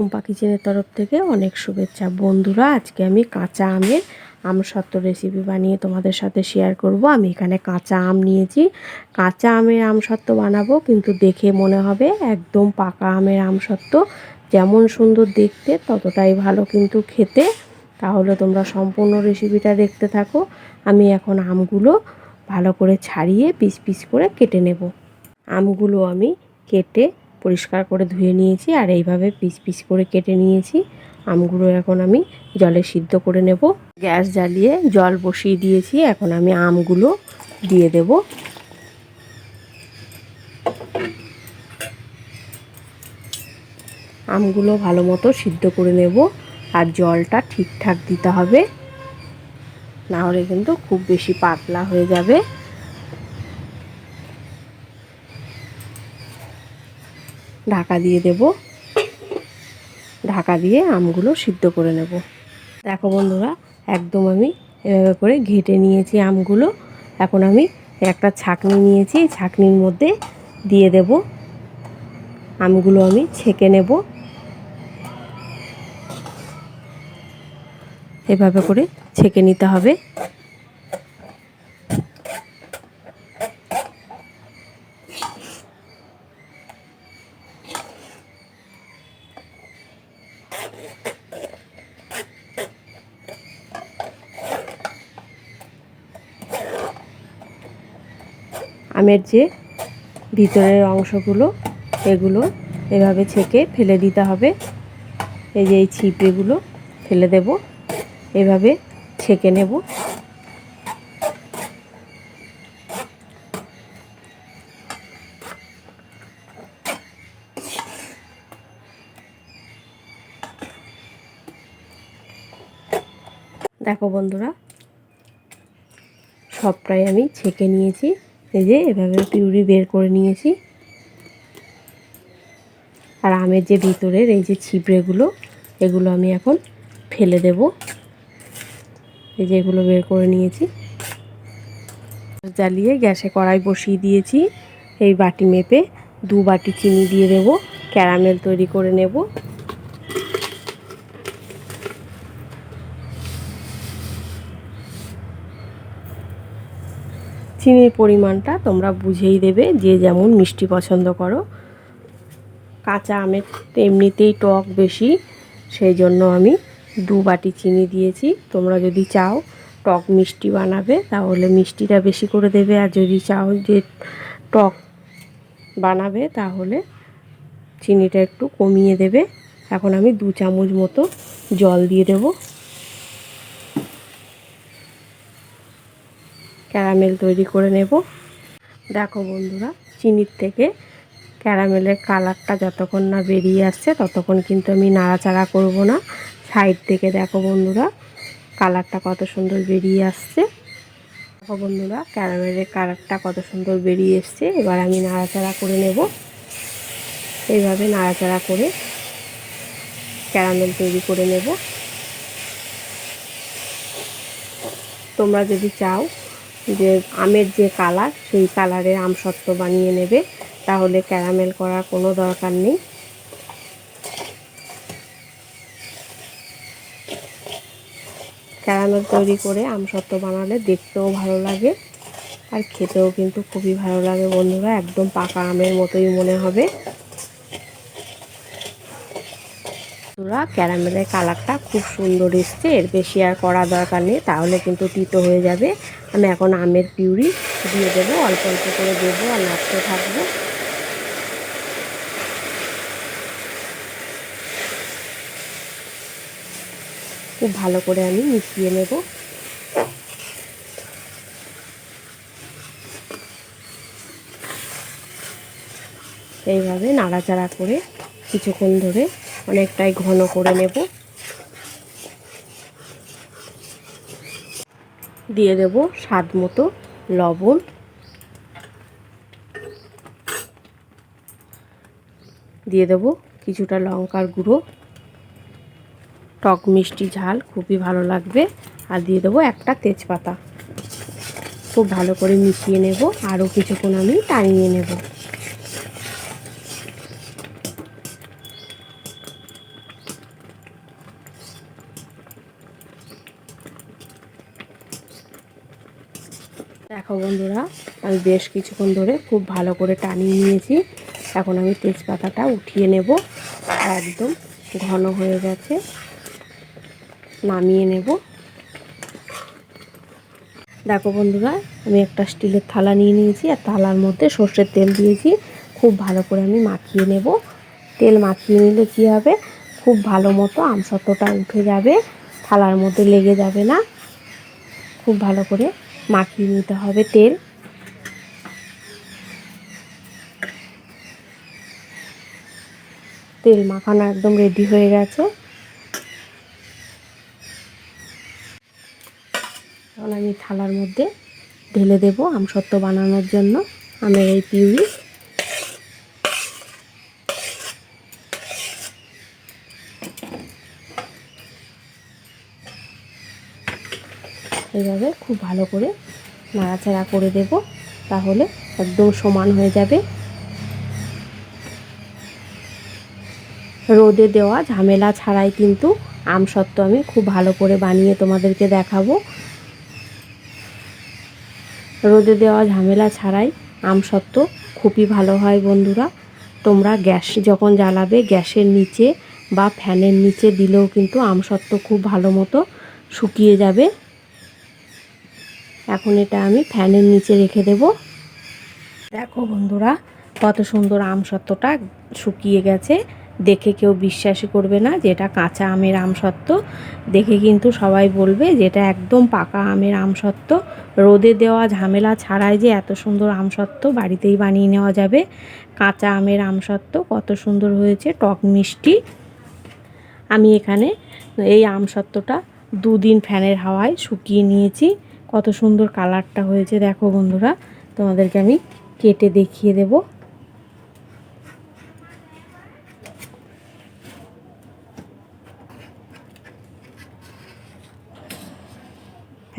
টম্পা কিচেনের তরফ থেকে অনেক শুভেচ্ছা। বন্ধুরা, আজকে আমি কাঁচা আমের আমসত্ত্ব রেসিপি বানিয়ে তোমাদের সাথে শেয়ার করব। আমি এখানে কাঁচা আম নিয়েছি। কাঁচা আমের আমসত্ত্ব বানাবো, কিন্তু দেখে মনে হবে একদম পাকা আমের আমসত্ত্ব। যেমন সুন্দর দেখতে ততটাই ভালো কিন্তু খেতে। তাহলে তোমরা সম্পূর্ণ রেসিপিটা দেখতে থাকো। আমি এখন আমগুলো ভালো করে ছাড়িয়ে পিস পিস করে কেটে নেব। আমগুলো আমি কেটে পরিষ্কার করে ধুয়ে নিয়েছি, আর এইভাবে পিস পিস করে কেটে নিয়েছি। আমগুলো এখন আমি জলে সিদ্ধ করে নেব। গ্যাস জ্বালিয়ে জল বসিয়ে দিয়েছি। এখন আমি আমগুলো দিয়ে দেব। আমগুলো ভালো মতো সিদ্ধ করে নেব, আর জলটা ঠিকঠাক দিতে হবে, না হলে কিন্তু খুব বেশি পাতলা হয়ে যাবে। ঢাকা দিয়ে দেব। ঢাকা দিয়ে আমগুলো সিদ্ধ করে নেব। দেখো বন্ধুরা, একদম আমি এভাবে করে ঘেটে নিয়েছি আমগুলো। এখন আমি একটা ছাঁকনি নিয়েছি, ছাঁকনির মধ্যে দিয়ে দেব। আমগুলো আমি ছেঁকে নেব। এভাবে করে ছেঁকে নিতে হবে। আমের যে ভিতরের অংশগুলো, এগুলো এভাবে ছেঁকে ফেলে দিতে হবে। এই যে এই ছিপড়েগুলো ফেলে দেব। এভাবে ছেঁকে নেব। দেখো বন্ধুরা, সবটাই আমি ছেঁকে নিয়েছি। এই যে এভাবে পিউরি বের করে নিয়েছি। আর আমের যে ভিতরের এই যে ছিবড়েগুলো, এগুলো আমি এখন ফেলে দেব। এই যে এগুলো বের করে নিয়েছি। জ্বালিয়ে গ্যাসে কড়াই বসিয়ে দিয়েছি। এই বাটি মেপে 2 বাটি চিনি দিয়ে দেব। ক্যারামেল তৈরি করে নেব। চিনির পরিমাণটা তোমরা বুঝেই দেবে, যে যেমন মিষ্টি পছন্দ করো। কাঁচা আমের এমনিতেই টক বেশি, সেই জন্য আমি 2 বাটি চিনি দিয়েছি। তোমরা যদি চাও টক মিষ্টি বানাবে, তাহলে মিষ্টিটা বেশি করে দেবে। আর যদি চাও যে টক বানাবে, তাহলে চিনিটা একটু কমিয়ে দেবে। এখন আমি 2 চামচ মতো জল দিয়ে দেব। ক্যারামেল তৈরি করে নেব। দেখো বন্ধুরা, চিনির থেকে ক্যারামেলের কালারটা যতক্ষণ না বেরিয়ে আসছে ততক্ষণ কিন্তু আমি নাড়াচাড়া করব না। সাইড থেকে দেখো বন্ধুরা, কালারটা কত সুন্দর বেরিয়ে আসছে। দেখো বন্ধুরা, ক্যারামেলের কালারটা কত সুন্দর বেরিয়ে এসছে। এবার আমি নাড়াচাড়া করে নেব। এইভাবে নাড়াচাড়া করে ক্যারামেল তৈরি করে নেব। তোমরা যদি চাও যে আমের যে কালার, সেই কালারের আমসত্ত্ব বানিয়ে নেবে, তাহলে ক্যারামেল করার কোনো দরকার নেই। ক্যারামেল তৈরি করে আমসত্ত্ব বানালে দেখতেও ভালো লাগে, আর খেতেও কিন্তু খুবই ভালো লাগে বন্ধুরা। একদম পাকা আমের মতোই মনে হবে। বন্ধুরা, ক্যারামেলের কালারটা খুব সুন্দর এসছে। এর বেশি আর করা দরকার নেই, তাহলে কিন্তু তিতো হয়ে যাবে। আমি এখন আমের পিউরি দিয়ে দেবো। অল্প অল্প করে দেবো, আর নাড়তে থাকবো। খুব ভালো করে আমি মিশিয়ে নেব। এইভাবে নাড়াচাড়া করে কিছুক্ষণ ধরে অনেকটাই ঘন করে নেব। দিয়ে দেব স্বাদ মতো লবণ। দিয়ে দেব কিছুটা লঙ্কার গুঁড়ো। টক মিষ্টি ঝাল খুবই ভালো লাগবে। আর দিয়ে দেবো একটা তেজপাতা। খুব ভালো করে মিশিয়ে নেব। আরও কিছুক্ষণ আমি টানিয়ে নেব। দেখো বন্ধুরা, আমি বেশ কিছুক্ষণ ধরে খুব ভালো করে টানিয়ে নিয়েছি। এখন আমি তেজপাতাটা উঠিয়ে নেব। একদম ঘন হয়ে গেছে, নামিয়ে নেব। দেখো বন্ধুরা, আমি একটা স্টিলের থালা নিয়ে নিয়েছি আর থালার মধ্যে সর্ষের তেল দিয়েছি। খুব ভালো করে আমি মাখিয়ে নেব। তেল মাখিয়ে নিলে কী হবে, খুব ভালো মতো আমসত্ত্বটা উঠে যাবে, থালার মধ্যে লেগে যাবে না। খুব ভালো করে মাখিয়ে নিতে হবে তেল। তেল মাখানো একদম রেডি হয়ে গেছে। এখন আমি থালার মধ্যে ঢেলে দেবো আমসত্ত্ব বানানোর জন্য আমের এই পিউরি। এইভাবে খুব ভালো করে নাড়াচাড়া করে দেব, তাহলে একদম সমান হয়ে যাবে। রোদে দেওয়া ঝামেলা ছাড়াই কিন্তু আমসত্ত্ব আমি খুব ভালো করে বানিয়ে তোমাদেরকে দেখাবো। রোদে দেওয়া ঝামেলা ছাড়াই আমসত্ত্ব খুবই ভালো হয় বন্ধুরা। তোমরা গ্যাস যখন জ্বালাবে, গ্যাসের নিচে বা ফ্যানের নিচে দিলেও কিন্তু আমসত্ত্ব খুব ভালো মতো শুকিয়ে যাবে। এখন এটা আমি ফ্যানের নিচে রেখে দেব। দেখো বন্ধুরা, কত সুন্দর আমসত্ত্বটা শুকিয়ে গেছে। দেখে কেউ বিশ্বাসই করবে না যে এটা কাঁচা আমের আমসত্ত্ব। দেখে কিন্তু সবাই বলবে যে এটা একদম পাকা আমের আমসত্ত্ব। রোদে দেওয়া ঝামেলা ছাড়াই যে এত সুন্দর আমসত্ত্ব বাড়িতেই বানিয়ে নেওয়া যাবে। কাঁচা আমের আমসত্ত্ব কত সুন্দর হয়েছে, টক মিষ্টি। আমি এখানে এই আমসত্ত্বটা 2 দিন ফ্যানের হাওয়ায় শুকিয়ে নিয়েছি। কত সুন্দর কালারটা হয়েছে দেখো বন্ধুরা, তোমাদেরকে আমি কেটে দেখিয়ে দেব।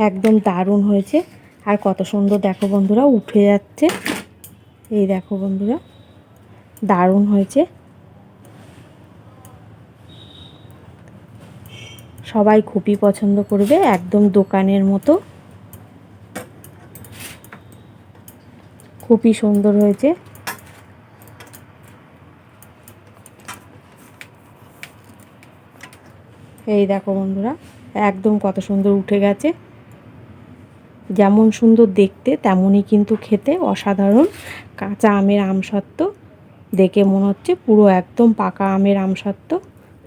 একদম দারুণ হয়েছে। আর কত সুন্দর দেখো বন্ধুরা উঠে যাচ্ছে। এই দেখো বন্ধুরা, দারুণ হয়েছে। সবাই খুবই পছন্দ করবে, একদম দোকানের মতো। খুবই সুন্দর হয়েছে। এই দেখো বন্ধুরা, একদম কত সুন্দর উঠে গেছে। যেমন সুন্দর দেখতে তেমনই কিন্তু খেতে অসাধারণ। কাঁচা আমের আমসত্ত্ব, দেখে মনে হচ্ছে পুরো একদম পাকা আমের আমসত্ত্ব।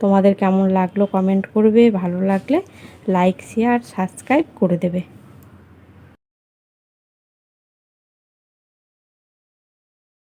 তোমাদের কেমন লাগলো কমেন্ট করবে, ভালো লাগলে লাইক শেয়ার সাবস্ক্রাইব করে দেবে।